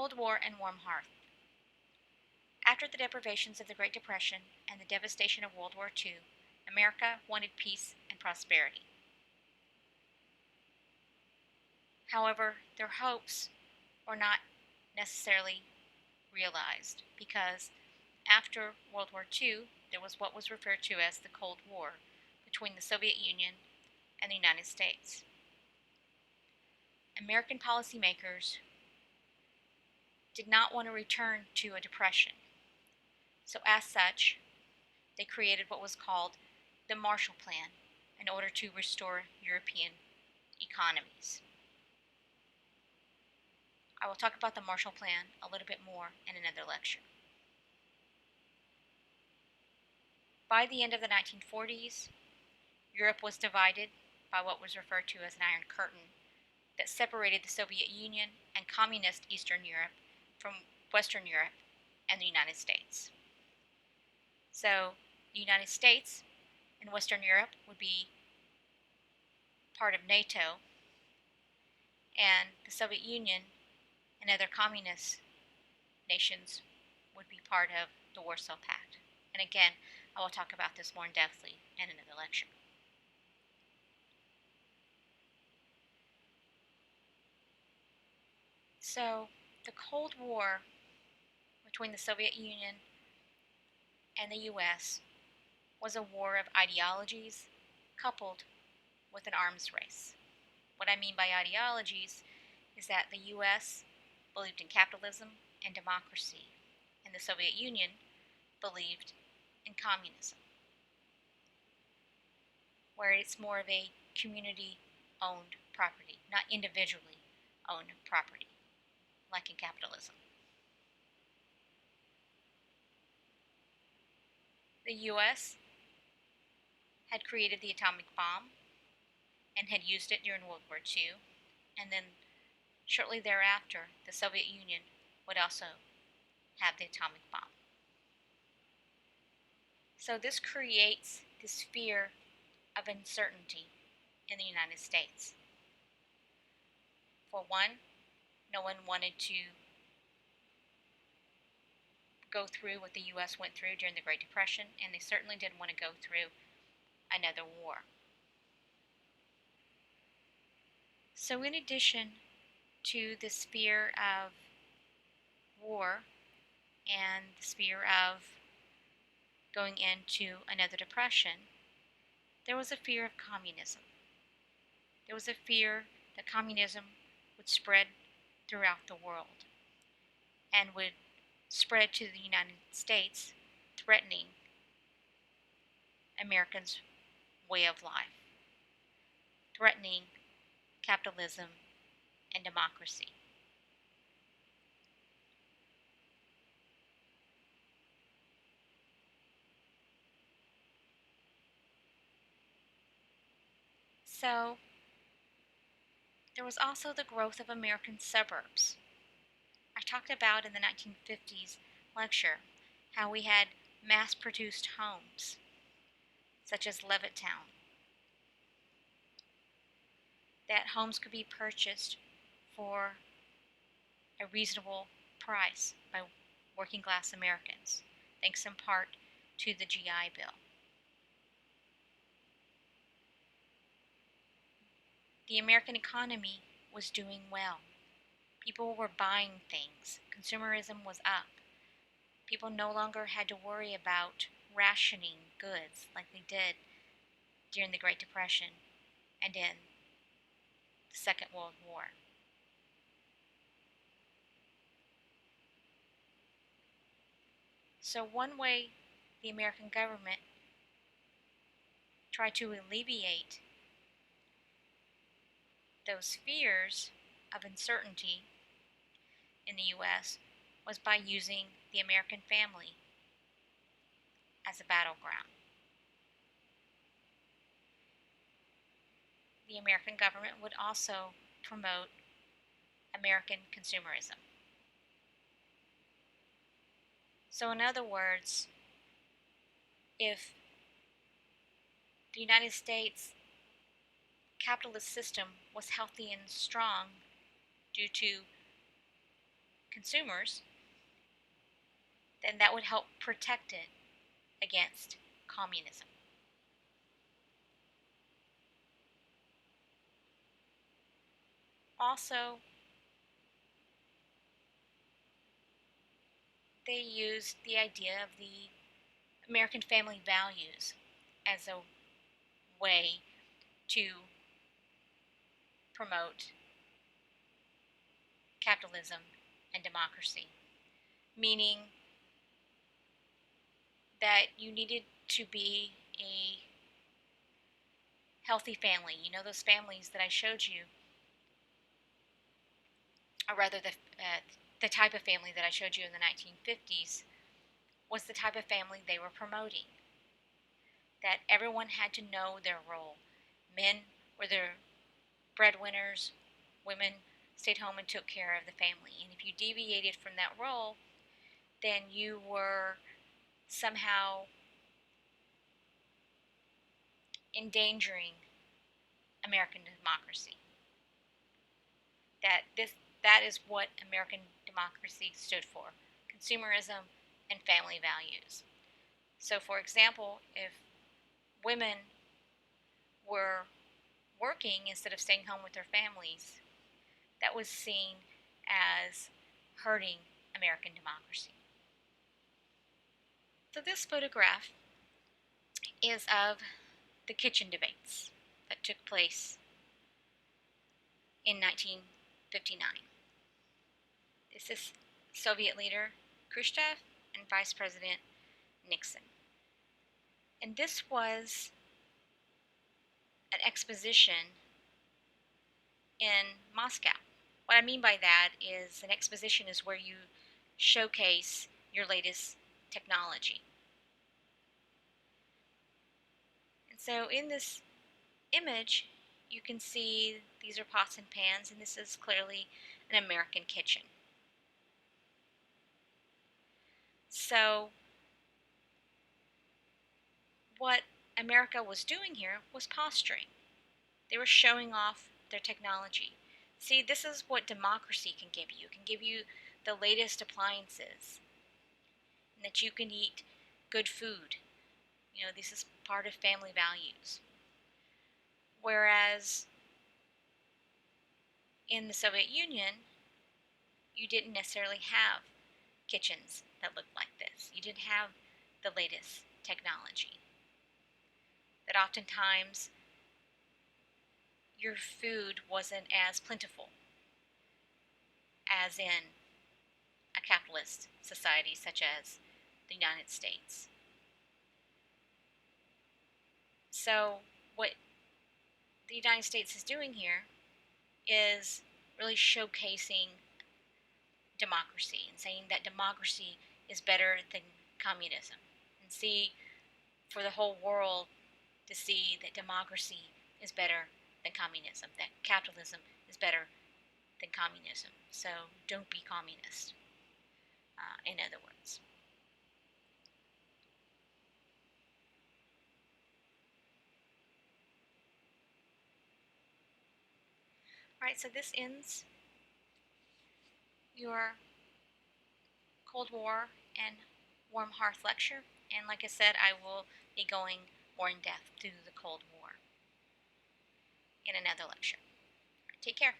Cold War and Warm Hearth. After the deprivations of the Great Depression and the devastation of World War II, America wanted peace and prosperity. However, their hopes were not necessarily realized because after World War II, there was what was referred to as the Cold War between the Soviet Union and the United States. American policymakers did not want to return to a depression. So as such, they created what was called the Marshall Plan in order to restore European economies. I will talk about the Marshall Plan a little bit more in another lecture. By the end of the 1940s, Europe was divided by what was referred to as an Iron Curtain that separated the Soviet Union and communist Eastern Europe from Western Europe and the United States. So the United States and Western Europe would be part of NATO, and the Soviet Union and other communist nations would be part of the Warsaw Pact. And again, I will talk about this more in depthly in another lecture. So, the Cold War between the Soviet Union and the US was a war of ideologies coupled with an arms race. What I mean by ideologies is that the US believed in capitalism and democracy, and the Soviet Union believed in communism, where it's more of a community-owned property, not individually owned property, like in capitalism. The US had created the atomic bomb and had used it during World War II, and then shortly thereafter, the Soviet Union would also have the atomic bomb. So this creates this fear of uncertainty in the United States. For one, no one wanted to go through what the U.S. went through during the Great Depression, and they certainly didn't want to go through another war. So in addition to this fear of war and this fear of going into another depression, there was a fear of communism. There was a fear that communism would spread throughout the world and would spread to the United States, threatening Americans' way of life, threatening capitalism and democracy. So, there was also the growth of American suburbs. I talked about in the 1950s lecture how we had mass-produced homes, such as Levittown, that homes could be purchased for a reasonable price by working class Americans, thanks in part to the GI Bill. The American economy was doing well. People were buying things. Consumerism was up. People no longer had to worry about rationing goods like they did during the Great Depression and in the Second World War. So one way the American government tried to alleviate those fears of uncertainty in the U.S. was by using the American family as a battleground. The American government would also promote American consumerism. So in other words, if the United States capitalist system was healthy and strong due to consumers, then that would help protect it against communism. Also, they used the idea of the American family values as a way to promote capitalism and democracy, meaning that you needed to be a healthy family. You know, those families that I showed you, or rather the type of family that I showed you in the 1950s, was the type of family they were promoting. That everyone had to know their role. Men were the breadwinners, women stayed home and took care of the family. And if you deviated from that role, then you were somehow endangering American democracy. That is what American democracy stood for: consumerism and family values. So, for example, if women were working instead of staying home with their families, that was seen as hurting American democracy. So, this photograph is of the kitchen debates that took place in 1959. This is Soviet leader Khrushchev and Vice President Nixon. And this was an exposition in Moscow. What I mean by that is an exposition is where you showcase your latest technology. And so in this image, you can see these are pots and pans, and this is clearly an American kitchen. So what America was doing here was posturing. They were showing off their technology. See, this is what democracy can give you. It can give you the latest appliances, and that you can eat good food. You know, this is part of family values. Whereas in the Soviet Union, you didn't necessarily have kitchens that looked like this. You didn't have the latest technology. That oftentimes your food wasn't as plentiful as in a capitalist society such as the United States. So, what the United States is doing here is really showcasing democracy and saying that democracy is better than communism. And see, for the whole world to see that democracy is better than communism, that capitalism is better than communism. So don't be communist, in other words. Alright, so this ends your Cold War and Warm Hearth lecture. And like I said, I will be going more in depth through the Cold War in another lecture. Take care.